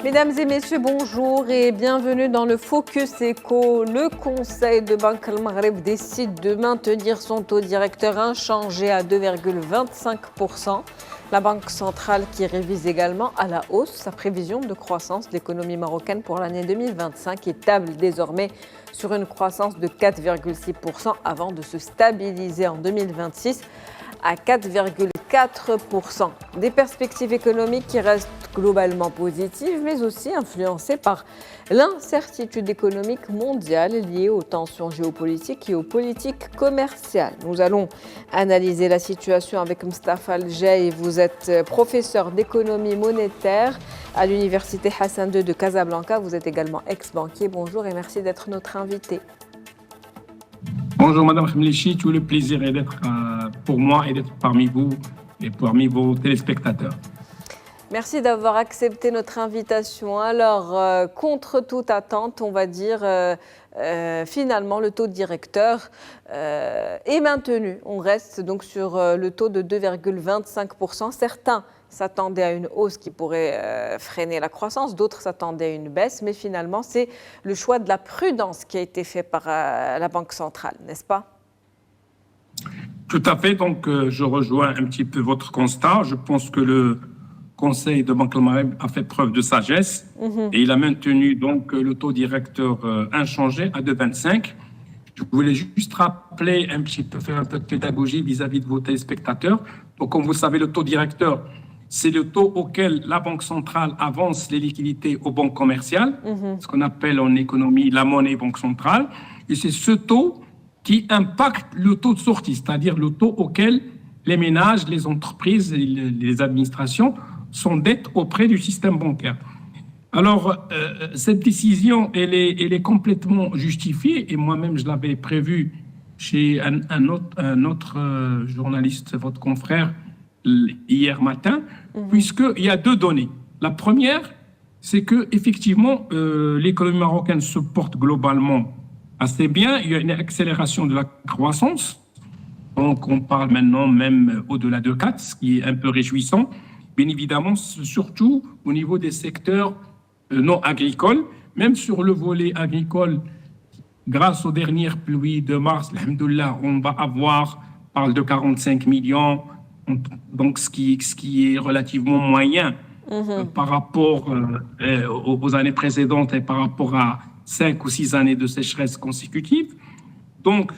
Mesdames et messieurs, bonjour et bienvenue dans le Focus Eco. Le Conseil de Banque al-Maghreb décide de maintenir son taux directeur inchangé à 2,25%. La Banque centrale qui révise également à la hausse sa prévision de croissance de l'économie marocaine pour l'année 2025 et table désormais sur une croissance de 4,6% avant de se stabiliser en 2026 à 4,4%. Des perspectives économiques qui restent globalement positives, mais aussi influencées par l'incertitude économique mondiale liée aux tensions géopolitiques et aux politiques commerciales. Nous allons analyser la situation avec Mostafa Al-Jay. Vous êtes professeur d'économie monétaire à l'université Hassan II de Casablanca. Vous êtes également ex-banquier. Bonjour et merci d'être notre invité. Bonjour Madame Khemlichi, tout le plaisir est d'être pour moi et d'être parmi vous et parmi vos téléspectateurs. Merci d'avoir accepté notre invitation. Alors, contre toute attente, on va dire, finalement, le taux directeur est maintenu. On reste donc sur le taux de 2,25%. Certains s'attendaient à une hausse qui pourrait freiner la croissance, d'autres s'attendaient à une baisse, mais finalement, c'est le choix de la prudence qui a été fait par la Banque centrale, n'est-ce pas ? Tout à fait, donc je rejoins un petit peu votre constat. Je pense que le Conseil de Banque al-Maghreb a fait preuve de sagesse et il a maintenu donc le taux directeur inchangé à 2,25. Je voulais juste rappeler un petit peu, faire un peu de pédagogie vis-à-vis de vos téléspectateurs. Donc, comme vous le savez, le taux directeur, c'est le taux auquel la Banque centrale avance les liquidités aux banques commerciales, ce qu'on appelle en économie la monnaie banque centrale. Et c'est ce taux qui impacte le taux de sortie, c'est-à-dire le taux auquel les ménages, les entreprises et les administrations s'endettent auprès du système bancaire. Alors, cette décision, elle est complètement justifiée et moi-même, je l'avais prévu chez un autre journaliste, votre confrère, hier matin, puisqu'il y a deux données. La première, c'est qu'effectivement, l'économie marocaine se porte globalement assez bien. Il y a une accélération de la croissance. Donc, on parle maintenant même au-delà de 4, ce qui est un peu réjouissant. Bien évidemment, surtout au niveau des secteurs non agricoles. Même sur le volet agricole, grâce aux dernières pluies de mars, alhamdoulilah, on va avoir, on parle de 45 millions, donc ce qui est relativement moyen par rapport aux années précédentes et par rapport à 5 ou 6 années de sécheresse consécutives. Donc,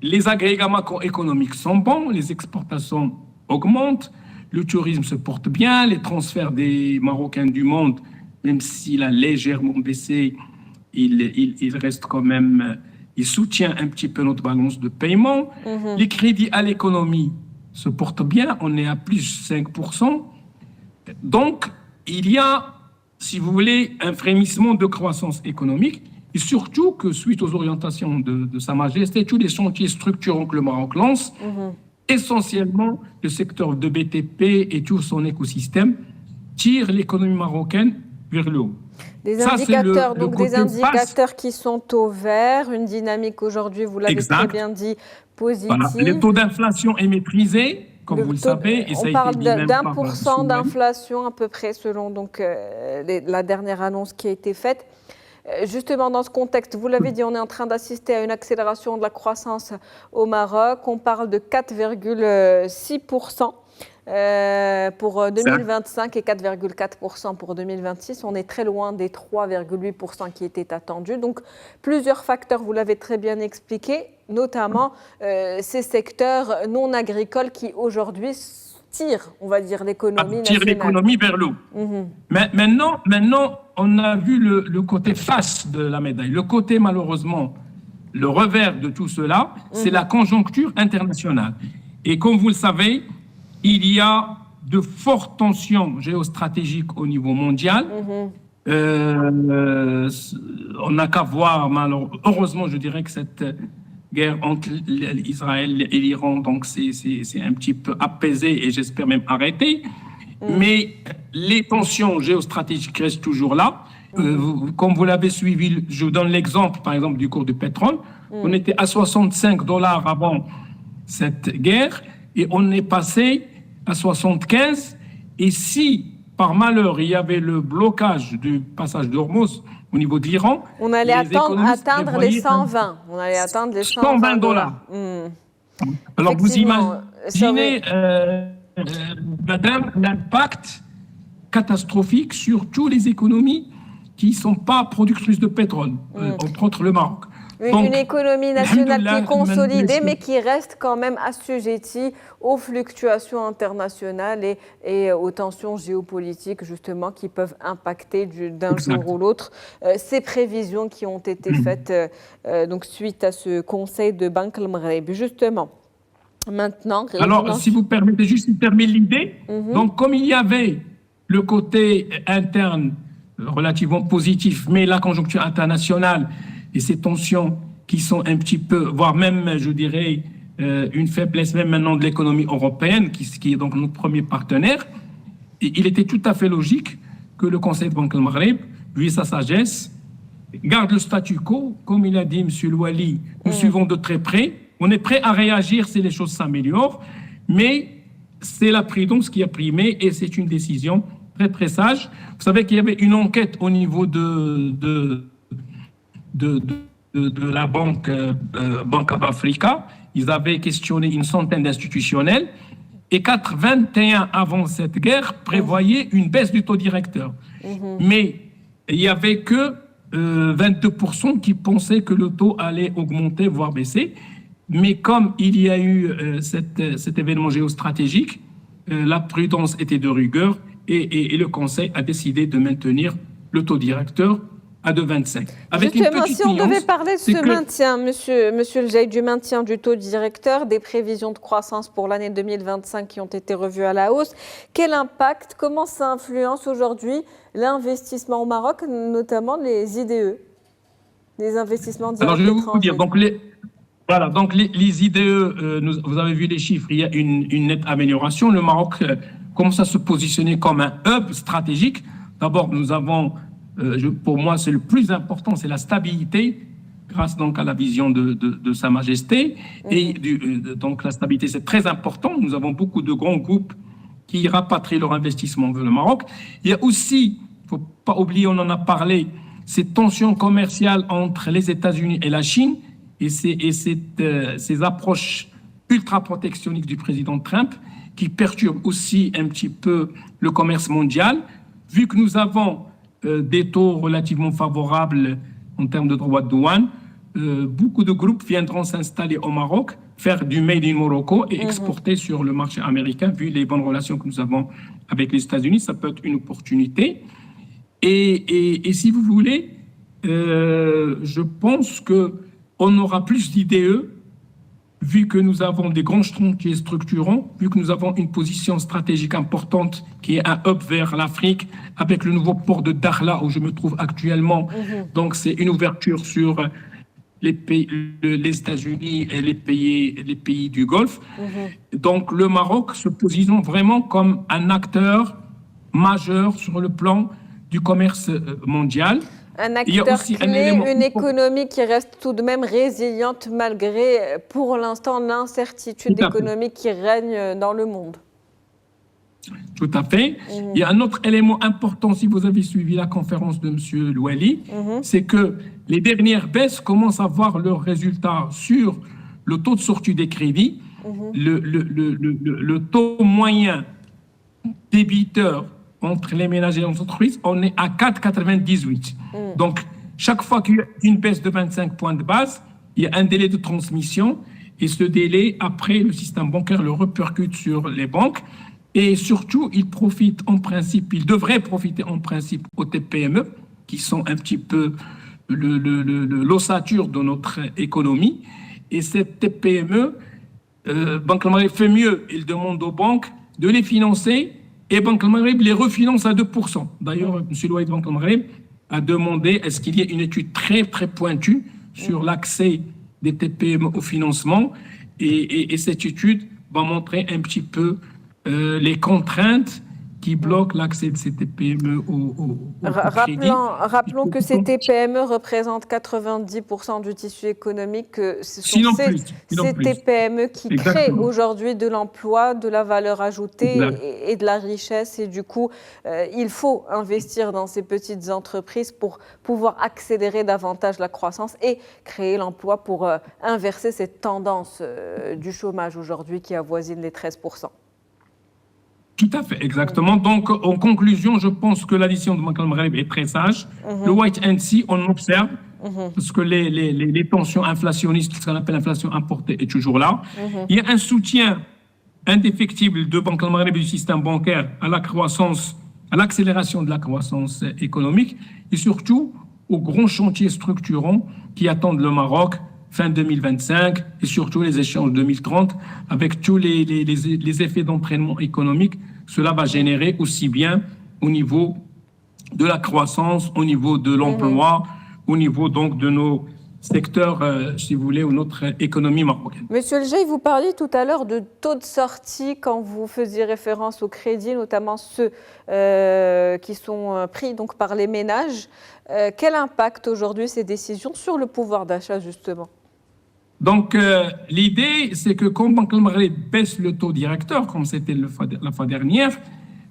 les agrégats macroéconomiques sont bons, les exportations augmentent, le tourisme se porte bien, les transferts des Marocains du monde, même s'il a légèrement baissé, il reste quand même, il soutient un petit peu notre balance de paiement. Les crédits à l'économie se portent bien, on est à plus 5%. Donc, il y a, si vous voulez, un frémissement de croissance économique, et surtout que suite aux orientations de Sa Majesté, tous les chantiers structurants que le Maroc lance, essentiellement le secteur de BTP et tout son écosystème, tirent l'économie marocaine vers le haut. Des indicateurs, donc des indicateurs qui sont au vert, une dynamique aujourd'hui, vous l'avez très bien dit, positive. Voilà. Le taux d'inflation est maîtrisé, comme vous le savez. Et on parle d'1% d'inflation à peu près, selon donc, la dernière annonce qui a été faite. Justement, dans ce contexte, vous l'avez dit, on est en train d'assister à une accélération de la croissance au Maroc. On parle de 4,6% pour 2025 et 4,4% pour 2026. On est très loin des 3,8% qui étaient attendus. Donc, plusieurs facteurs, vous l'avez très bien expliqué, notamment ces secteurs non agricoles qui aujourd'hui tirent, on va dire, l'économie nationale. Tirent l'économie vers le haut. Mais maintenant, on a vu le côté face de la médaille. Le côté, malheureusement, le revers de tout cela, c'est la conjoncture internationale. Et comme vous le savez, il y a de fortes tensions géostratégiques au niveau mondial. On n'a qu'à voir, heureusement, je dirais que cette guerre entre Israël et l'Iran, donc c'est un petit peu apaisé et j'espère même arrêté. Mais les tensions géostratégiques restent toujours là. Comme vous l'avez suivi, je vous donne l'exemple, par exemple, du cours du pétrole. On était à 65 dollars avant cette guerre et on est passé à 75. Et si, par malheur, il y avait le blocage du passage d'Ormuz au niveau de l'Iran, on allait atteindre les 120. On allait atteindre les 120 dollars. Alors, vous imaginez, madame, l'impact catastrophique sur toutes les économies qui ne sont pas productrices de pétrole, entre autres le Maroc. Donc, une économie nationale qui est consolidée, mais qui reste quand même assujettie aux fluctuations internationales et aux tensions géopolitiques, justement, qui peuvent impacter d'un jour ou l'autre ces prévisions qui ont été faites donc, suite à ce conseil de Banque al-Maghreb. Justement, maintenant... Alors, si vous permettez juste de terminer l'idée, donc comme il y avait le côté interne relativement positif, mais la conjoncture internationale et ces tensions qui sont un petit peu, voire même, je dirais, une faiblesse même maintenant de l'économie européenne, qui est donc notre premier partenaire, et il était tout à fait logique que le Conseil de Banque al-Maghreb, vu sa sagesse, garde le statu quo. Comme il a dit M. Louali, nous suivons de très près. On est prêt à réagir si les choses s'améliorent, mais c'est la prudence qui a primé et c'est une décision très, très sage. Vous savez qu'il y avait une enquête au niveau de la Banque of Africa. Ils avaient questionné une centaine d'institutionnels et 21 avant cette guerre prévoyaient une baisse du taux directeur. Mais il n'y avait que 22% qui pensaient que le taux allait augmenter, voire baisser. Mais comme il y a eu cet événement géostratégique, la prudence était de rigueur et le Conseil a décidé de maintenir le taux directeur à 2,25. Justement, si on devait parler de ce maintien, monsieur El-Jaïd, du maintien du taux directeur, des prévisions de croissance pour l'année 2025 qui ont été revues à la hausse, quel impact, comment ça influence aujourd'hui l'investissement au Maroc, notamment les IDE, les investissements directs étrangers? Alors, je vais vous dire, donc les IDE, vous avez vu les chiffres, il y a une nette amélioration. Le Maroc commence à se positionner comme un hub stratégique. D'abord, nous avons... pour moi, c'est le plus important, c'est la stabilité, grâce donc à la vision de Sa Majesté. Et donc la stabilité, c'est très important. Nous avons beaucoup de grands groupes qui rapatrient leur investissement vers le Maroc. Il y a aussi, il ne faut pas oublier, on en a parlé, ces tensions commerciales entre les États-Unis et la Chine et ces approches ultra-protectionnistes du président Trump qui perturbent aussi un petit peu le commerce mondial. Vu que nous avons des taux relativement favorables en termes de droits de douane, beaucoup de groupes viendront s'installer au Maroc, faire du Made in Morocco et exporter sur le marché américain. Vu les bonnes relations que nous avons avec les États-Unis, ça peut être une opportunité. Et si vous voulez, je pense qu'on aura plus d'IDE, vu que nous avons des grands chantiers structurants, vu que nous avons une position stratégique importante qui est un hub vers l'Afrique, avec le nouveau port de Dakhla où je me trouve actuellement. Donc c'est une ouverture sur les États-Unis et les pays du Golfe. Donc le Maroc se positionne vraiment comme un acteur majeur sur le plan du commerce mondial. Un acteur clé, une économie qui reste tout de même résiliente malgré, pour l'instant, l'incertitude économique qui règne dans le monde. Tout à fait. Il y a un autre élément important, si vous avez suivi la conférence de M. Louali, c'est que les dernières baisses commencent à voir leurs résultats sur le taux de sortie des crédits. Le taux moyen débiteur entre les ménages et les entreprises, on est à 4,98. Donc, chaque fois qu'il y a une baisse de 25 points de base, il y a un délai de transmission et ce délai, après, le système bancaire le répercute sur les banques et surtout, il devrait profiter en principe aux TPME qui sont un petit peu l'ossature de notre économie. Et cette TPME, Banque al-Maghreb fait mieux, il demande aux banques de les financer et Banque al-Maghreb les refinance à 2%. D'ailleurs, M. Louaïd Banque al-Maghreb a demandé est-ce qu'il y ait une étude très, très pointue sur l'accès des TPM au financement. Et cette étude va montrer un petit peu les contraintes qui bloquent l'accès de ces TPME au crédit. Rappelons que ces TPME représentent 90% du tissu économique. Ce sont Sinon ces plus. TPME qui créent aujourd'hui de l'emploi, de la valeur ajoutée et de la richesse. Et du coup, il faut investir dans ces petites entreprises pour pouvoir accélérer davantage la croissance et créer l'emploi pour inverser cette tendance du chômage aujourd'hui qui avoisine les 13%. Tout à fait, exactement. Donc, en conclusion, je pense que l'addition de Banque al-Maghreb est très sage. Le wait and see, on observe, parce que les tensions inflationnistes, ce qu'on appelle l'inflation importée, est toujours là. Il y a un soutien indéfectible de Banque al-Maghreb et du système bancaire à la croissance, à l'accélération de la croissance économique, et surtout aux grands chantiers structurants qui attendent le Maroc fin 2025 et surtout les échéances 2030, avec tous les effets d'entraînement économique, cela va générer aussi bien au niveau de la croissance, au niveau de l'emploi, au niveau donc de nos secteurs, si vous voulez, ou notre économie marocaine. Monsieur El Jay, vous parliez tout à l'heure de taux de sortie quand vous faisiez référence au crédit, notamment ceux qui sont pris donc, par les ménages. Quel impact aujourd'hui ces décisions sur le pouvoir d'achat justement ? Donc, l'idée, c'est que quand Banque al-Maghreb baisse le taux directeur, comme c'était la fois dernière,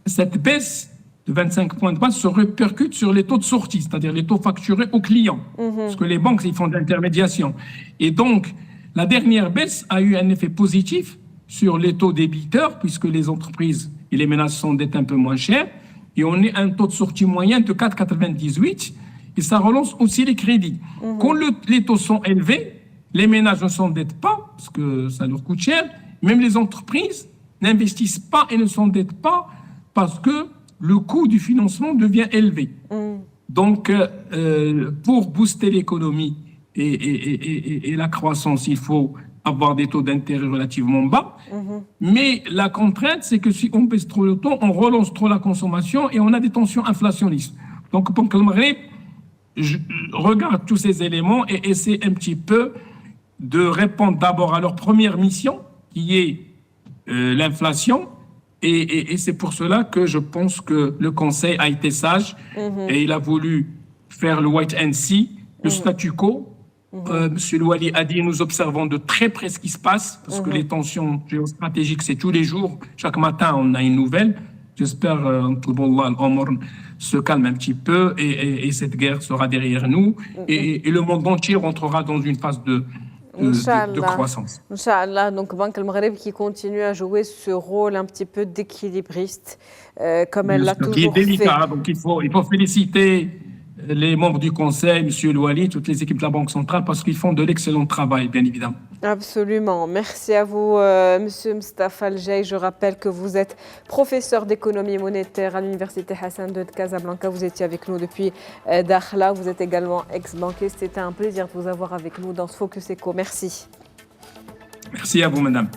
cette baisse de 25 points de base se répercute sur les taux de sortie, c'est-à-dire les taux facturés aux clients. Parce que les banques, ils font de l'intermédiation. Et donc, la dernière baisse a eu un effet positif sur les taux débiteurs, puisque les entreprises et les ménages s'endettent un peu moins cher. Et on est à un taux de sortie moyen de 4,98. Et ça relance aussi les crédits. Quand les taux sont élevés, les ménages ne s'endettent pas parce que ça leur coûte cher. Même les entreprises n'investissent pas et ne s'endettent pas parce que le coût du financement devient élevé. Donc, pour booster l'économie et la croissance, il faut avoir des taux d'intérêt relativement bas. Mais la contrainte, c'est que si on baisse trop le taux, on relance trop la consommation et on a des tensions inflationnistes. Donc, Banque al-Maghreb regarde tous ces éléments et essaie un petit peu de répondre d'abord à leur première mission, qui est l'inflation. Et c'est pour cela que je pense que le Conseil a été sage et il a voulu faire le wait and see, le statu quo. Monsieur Louali a dit, nous observons de très près ce qui se passe, parce que les tensions géostratégiques, c'est tous les jours. Chaque matin, on a une nouvelle. J'espère que l'Omar se calme un petit peu et cette guerre sera derrière nous. Et le monde entier rentrera dans une phase de croissance. Inch'Allah, donc Banque al-Maghreb qui continue à jouer ce rôle un petit peu d'équilibriste, comme elle l'a toujours fait. Qui est délicat, donc il faut féliciter les membres du Conseil, M. Louali, toutes les équipes de la Banque centrale, parce qu'ils font de l'excellent travail, bien évidemment. Absolument. Merci à vous, M. Mustapha El Jay. Je rappelle que vous êtes professeur d'économie monétaire à l'Université Hassan II de Casablanca. Vous étiez avec nous depuis Dakhla. Vous êtes également ex-banquiste. C'était un plaisir de vous avoir avec nous dans ce Focus Eco. Merci. Merci à vous, madame.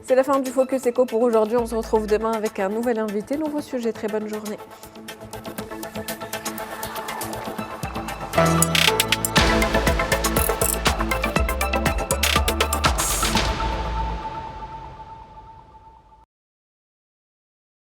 C'est la fin du Focus Eco pour aujourd'hui. On se retrouve demain avec un nouvel invité, nouveau sujet. Très bonne journée.